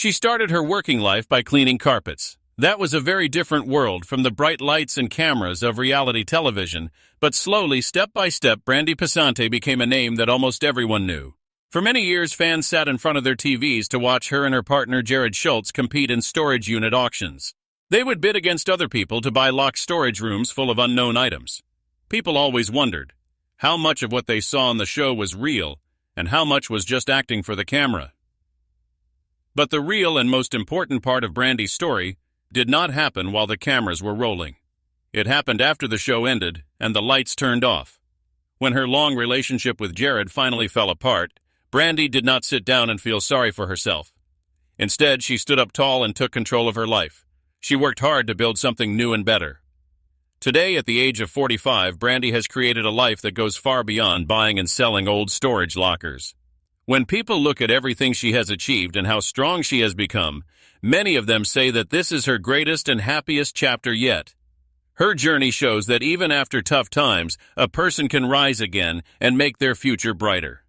She started her working life by cleaning carpets. That was a very different world from the bright lights and cameras of reality television, but slowly, step by step, Brandi Passante became a name that almost everyone knew. For many years, fans sat in front of their TVs to watch her and her partner Jared Schultz compete in storage unit auctions. They would bid against other people to buy locked storage rooms full of unknown items. People always wondered how much of what they saw on the show was real and how much was just acting for the camera. But the real and most important part of Brandi's story did not happen while the cameras were rolling. It happened after the show ended and the lights turned off. When her long relationship with Jared finally fell apart, Brandi did not sit down and feel sorry for herself. Instead, she stood up tall and took control of her life. She worked hard to build something new and better. Today, at the age of 45, Brandi has created a life that goes far beyond buying and selling old storage lockers. When people look at everything she has achieved and how strong she has become, many of them say that this is her greatest and happiest chapter yet. Her journey shows that even after tough times, a person can rise again and make their future brighter.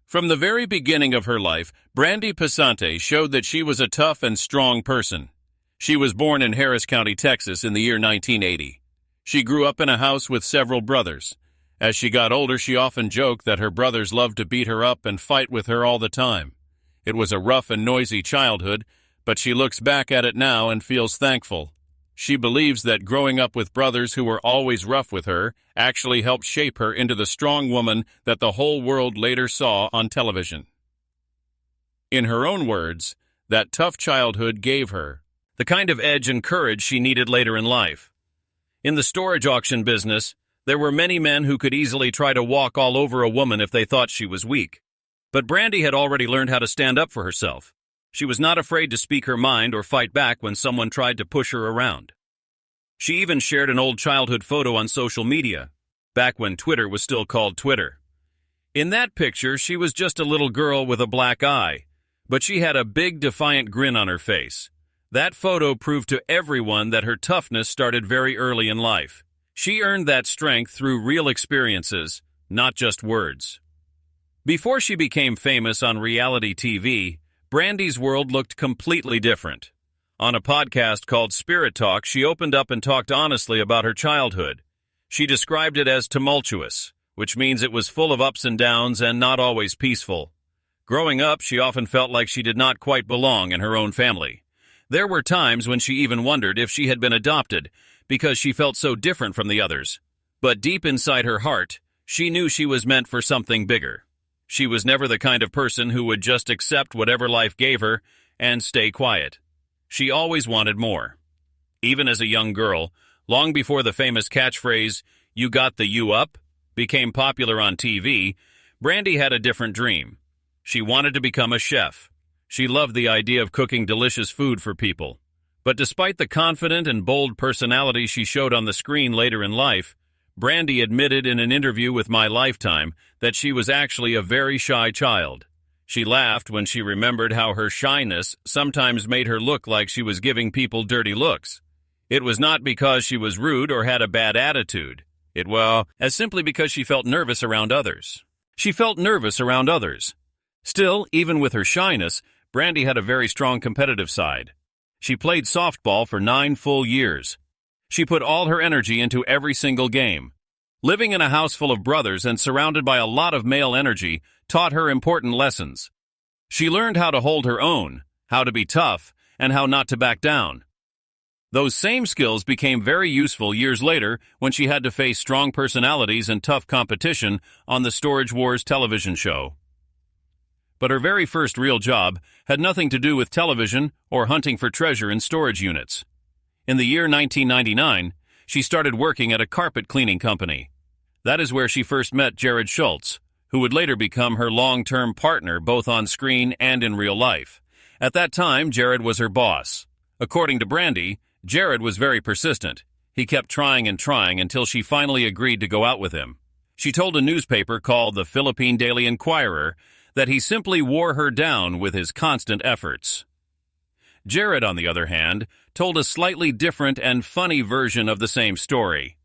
From the very beginning of her life, Brandi Passante showed that she was a tough and strong person. She was born in Harris County, Texas in the year 1980. She grew up in a house with several brothers. As she got older, she often joked that her brothers loved to beat her up and fight with her all the time. It was a rough and noisy childhood, but she looks back at it now and feels thankful. She believes that growing up with brothers who were always rough with her actually helped shape her into the strong woman that the whole world later saw on television. In her own words, that tough childhood gave her the kind of edge and courage she needed later in life. In the storage auction business, there were many men who could easily try to walk all over a woman if they thought she was weak. But Brandi had already learned how to stand up for herself. She was not afraid to speak her mind or fight back when someone tried to push her around. She even shared an old childhood photo on social media, back when Twitter was still called Twitter. In that picture, she was just a little girl with a black eye, but she had a big defiant grin on her face. That photo proved to everyone that her toughness started very early in life. She earned that strength through real experiences, not just words. Before she became famous on reality TV, Brandi's world looked completely different. On a podcast called Spirit Talk, she opened up and talked honestly about her childhood. She described it as tumultuous, which means it was full of ups and downs and not always peaceful. Growing up, she often felt like she did not quite belong in her own family. There were times when she even wondered if she had been adopted, because she felt so different from the others. But deep inside her heart, she knew she was meant for something bigger. She was never the kind of person who would just accept whatever life gave her and stay quiet. She always wanted more. Even as a young girl, long before the famous catchphrase, "You got the you up," became popular on TV, Brandi had a different dream. She wanted to become a chef. She loved the idea of cooking delicious food for people. But despite the confident and bold personality she showed on the screen later in life, Brandi admitted in an interview with My Lifetime that she was actually a very shy child. She laughed when she remembered how her shyness sometimes made her look like she was giving people dirty looks. It was not because she was rude or had a bad attitude. It was simply because she felt nervous around others. Still, even with her shyness, Brandi had a very strong competitive side. She played softball for 9 full years. She put all her energy into every single game. Living in a house full of brothers and surrounded by a lot of male energy taught her important lessons. She learned how to hold her own, how to be tough, and how not to back down. Those same skills became very useful years later when she had to face strong personalities and tough competition on the Storage Wars television show. But her very first real job had nothing to do with television or hunting for treasure in storage units. In the year 1999, she started working at a carpet cleaning company. That is where she first met Jared Schultz, who would later become her long-term partner both on screen and in real life. At that time, Jared was her boss. According to Brandi, Jared was very persistent. He kept trying and trying until she finally agreed to go out with him. She told a newspaper called the Philippine Daily Inquirer that he simply wore her down with his constant efforts. Jared, on the other hand, told a slightly different and funny version of the same story.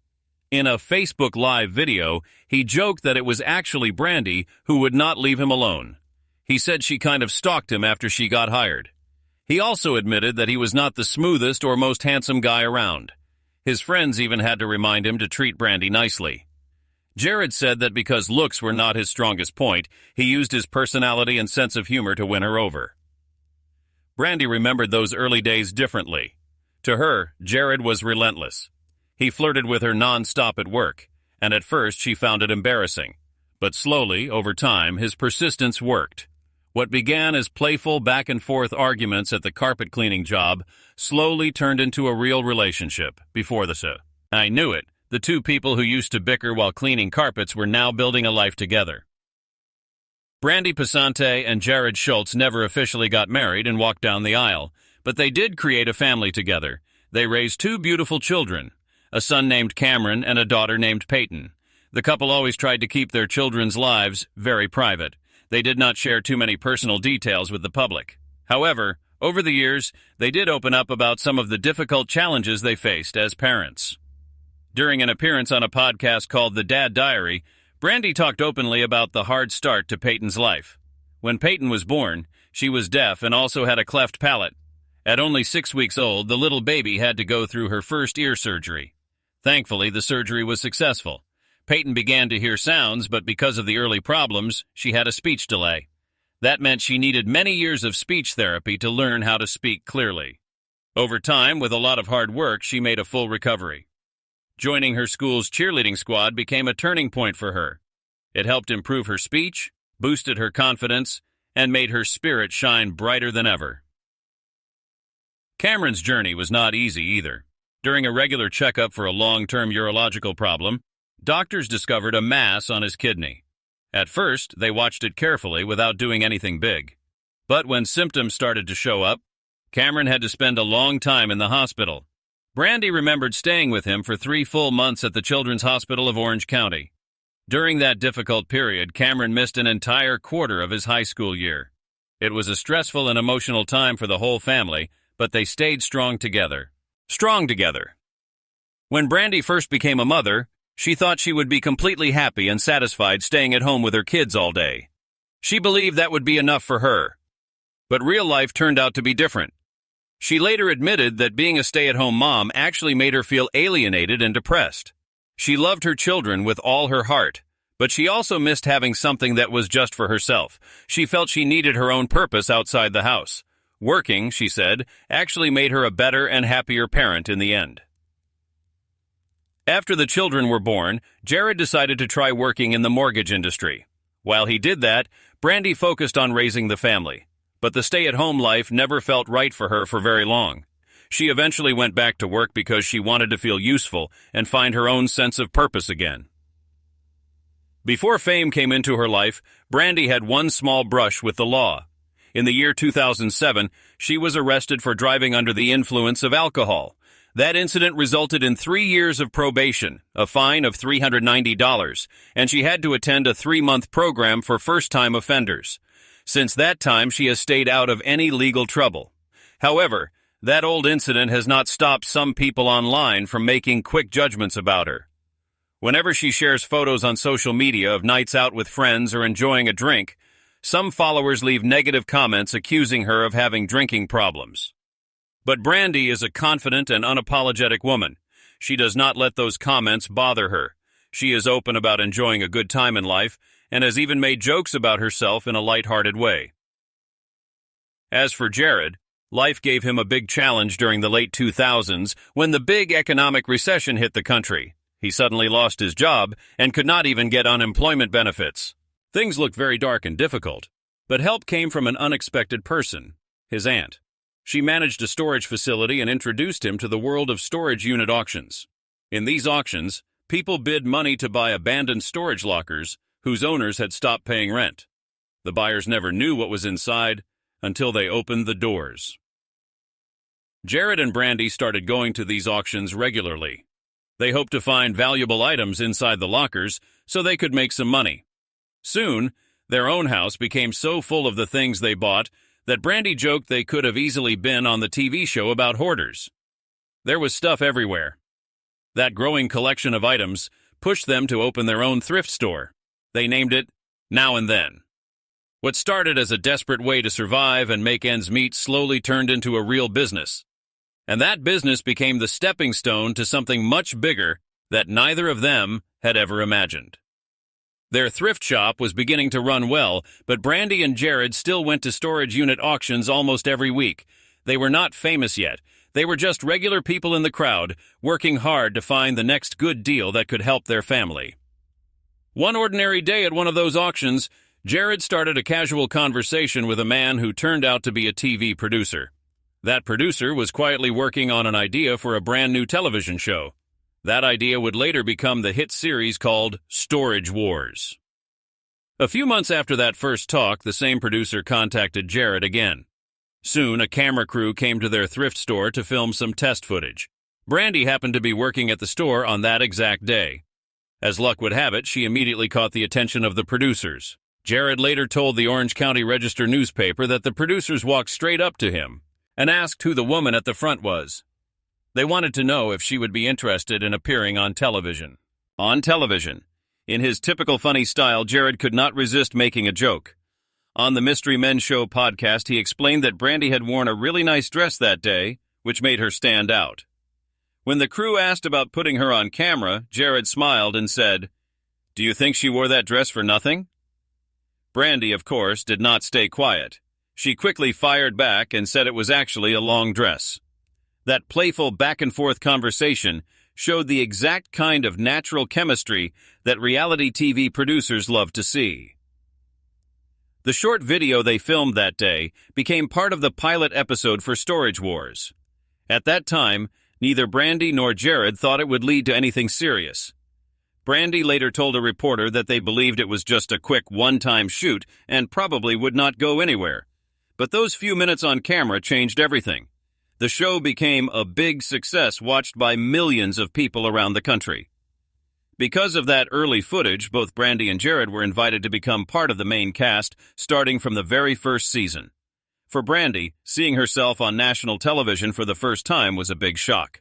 In a Facebook Live video, he joked that it was actually Brandi who would not leave him alone. He said she kind of stalked him after she got hired. He also admitted that he was not the smoothest or most handsome guy around. His friends even had to remind him to treat Brandi nicely. Jared said that because looks were not his strongest point, he used his personality and sense of humor to win her over. Brandi remembered those early days differently. To her, Jared was relentless. He flirted with her non-stop at work, and at first she found it embarrassing. But slowly, over time, his persistence worked. What began as playful back-and-forth arguments at the carpet cleaning job slowly turned into a real relationship before the show. I knew it. The two people who used to bicker while cleaning carpets were now building a life together. Brandi Passante and Jared Schultz never officially got married and walked down the aisle, but they did create a family together. They raised two beautiful children, a son named Cameron and a daughter named Peyton. The couple always tried to keep their children's lives very private. They did not share too many personal details with the public. However, over the years, they did open up about some of the difficult challenges they faced as parents. During an appearance on a podcast called The Dad Diary, Brandi talked openly about the hard start to Peyton's life. When Peyton was born, she was deaf and also had a cleft palate. At only 6 weeks old, the little baby had to go through her first ear surgery. Thankfully, the surgery was successful. Peyton began to hear sounds, but because of the early problems, she had a speech delay. That meant she needed many years of speech therapy to learn how to speak clearly. Over time, with a lot of hard work, she made a full recovery. Joining her school's cheerleading squad became a turning point for her. It helped improve her speech, boosted her confidence, and made her spirit shine brighter than ever. Cameron's journey was not easy either. During a regular checkup for a long-term urological problem, doctors discovered a mass on his kidney. At first, they watched it carefully without doing anything big. But when symptoms started to show up, Cameron had to spend a long time in the hospital. Brandi remembered staying with him for 3 full months at the Children's Hospital of Orange County. During that difficult period, Cameron missed an entire quarter of his high school year. It was a stressful and emotional time for the whole family, but they stayed strong together. When Brandi first became a mother, she thought she would be completely happy and satisfied staying at home with her kids all day. She believed that would be enough for her. But real life turned out to be different. She later admitted that being a stay-at-home mom actually made her feel alienated and depressed. She loved her children with all her heart, but she also missed having something that was just for herself. She felt she needed her own purpose outside the house. Working, she said, actually made her a better and happier parent in the end. After the children were born, Jared decided to try working in the mortgage industry. While he did that, Brandi focused on raising the family. But the stay-at-home life never felt right for her for very long. She eventually went back to work because she wanted to feel useful and find her own sense of purpose again. Before fame came into her life, Brandi had one small brush with the law. In the year 2007, she was arrested for driving under the influence of alcohol. That incident resulted in 3 years of probation, a fine of $390, and she had to attend a 3-month program for first-time offenders. Since that time, she has stayed out of any legal trouble. However, that old incident has not stopped some people online from making quick judgments about her. Whenever she shares photos on social media of nights out with friends or enjoying a drink, some followers leave negative comments accusing her of having drinking problems. But Brandi is a confident and unapologetic woman. She does not let those comments bother her. She is open about enjoying a good time in life and has even made jokes about herself in a lighthearted way. As for Jared, life gave him a big challenge during the late 2000s when the big economic recession hit the country. He suddenly lost his job and could not even get unemployment benefits. Things looked very dark and difficult, but help came from an unexpected person, his aunt. She managed a storage facility and introduced him to the world of storage unit auctions. In these auctions, people bid money to buy abandoned storage lockers whose owners had stopped paying rent. The buyers never knew what was inside until they opened the doors. Jared and Brandi started going to these auctions regularly. They hoped to find valuable items inside the lockers so they could make some money. Soon, their own house became so full of the things they bought that Brandi joked they could have easily been on the TV show about hoarders. There was stuff everywhere. That growing collection of items pushed them to open their own thrift store. They named it Now and Then. What started as a desperate way to survive and make ends meet slowly turned into a real business. And that business became the stepping stone to something much bigger that neither of them had ever imagined. Their thrift shop was beginning to run well, but Brandi and Jared still went to storage unit auctions almost every week. They were not famous yet. They were just regular people in the crowd, working hard to find the next good deal that could help their family. One ordinary day at one of those auctions, Jared started a casual conversation with a man who turned out to be a TV producer. That producer was quietly working on an idea for a brand new television show. That idea would later become the hit series called Storage Wars. A few months after that first talk, the same producer contacted Jared again. Soon, a camera crew came to their thrift store to film some test footage. Brandi happened to be working at the store on that exact day. As luck would have it, she immediately caught the attention of the producers. Jared later told the Orange County Register newspaper that the producers walked straight up to him and asked who the woman at the front was. They wanted to know if she would be interested in appearing on television. On television. In his typical funny style, Jared could not resist making a joke. On the Mystery Men Show podcast, he explained that Brandi had worn a really nice dress that day, which made her stand out. When the crew asked about putting her on camera, Jared smiled and said, "Do you think she wore that dress for nothing?" Brandi, of course, did not stay quiet. She quickly fired back and said it was actually a long dress. That playful back-and-forth conversation showed the exact kind of natural chemistry that reality TV producers love to see. The short video they filmed that day became part of the pilot episode for Storage Wars. At that time, neither Brandi nor Jared thought it would lead to anything serious. Brandi later told a reporter that they believed it was just a quick one-time shoot and probably would not go anywhere. But those few minutes on camera changed everything. The show became a big success watched by millions of people around the country. Because of that early footage, both Brandi and Jared were invited to become part of the main cast, starting from the very first season. For Brandi, seeing herself on national television for the first time was a big shock.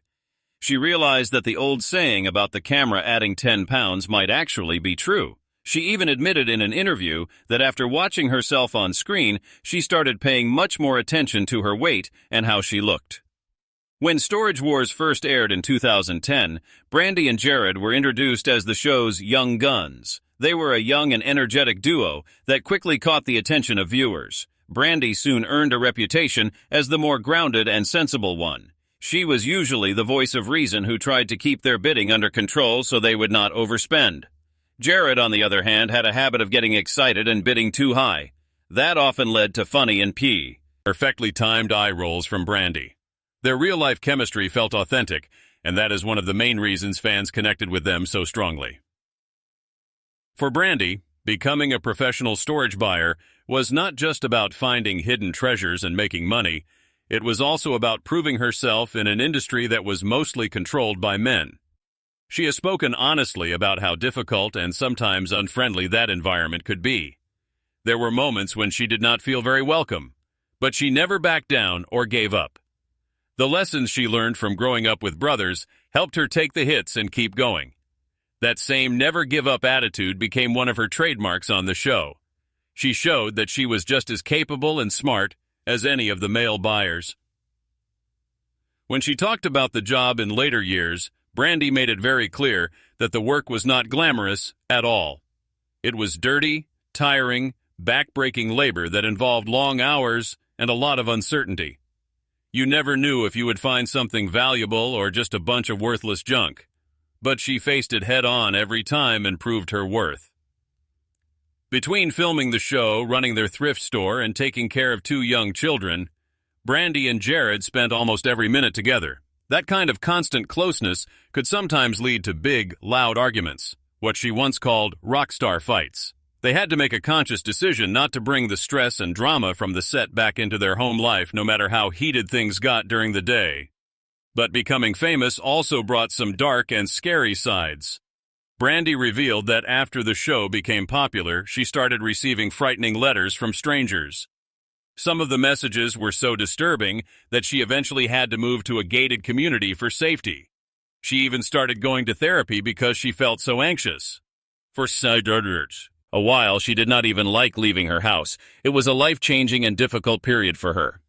She realized that the old saying about the camera adding 10 pounds might actually be true. She even admitted in an interview that after watching herself on screen, she started paying much more attention to her weight and how she looked. When Storage Wars first aired in 2010, Brandi and Jared were introduced as the show's young guns. They were a young and energetic duo that quickly caught the attention of viewers. Brandi soon earned a reputation as the more grounded and sensible one. She was usually the voice of reason who tried to keep their bidding under control so they would not overspend. Jared, on the other hand, had a habit of getting excited and bidding too high. That often led to funny and perfectly timed eye rolls from Brandi. Their real-life chemistry felt authentic, and that is one of the main reasons fans connected with them so strongly. For Brandi, becoming a professional storage buyer was not just about finding hidden treasures and making money. It was also about proving herself in an industry that was mostly controlled by men. She has spoken honestly about how difficult and sometimes unfriendly that environment could be. There were moments when she did not feel very welcome, but she never backed down or gave up. The lessons she learned from growing up with brothers helped her take the hits and keep going. That same never-give-up attitude became one of her trademarks on the show. She showed that she was just as capable and smart as any of the male buyers. When she talked about the job in later years, Brandi made it very clear that the work was not glamorous at all. It was dirty, tiring, back-breaking labor that involved long hours and a lot of uncertainty. You never knew if you would find something valuable or just a bunch of worthless junk. But she faced it head-on every time and proved her worth. Between filming the show, running their thrift store, and taking care of 2 young children, Brandi and Jared spent almost every minute together. That kind of constant closeness could sometimes lead to big, loud arguments, what she once called rock star fights. They had to make a conscious decision not to bring the stress and drama from the set back into their home life, no matter how heated things got during the day. But becoming famous also brought some dark and scary sides. Brandi revealed that after the show became popular, she started receiving frightening letters from strangers. Some of the messages were so disturbing that she eventually had to move to a gated community for safety. She even started going to therapy because she felt so anxious. For starters, A while, she did not even like leaving her house. It was a life-changing and difficult period for her.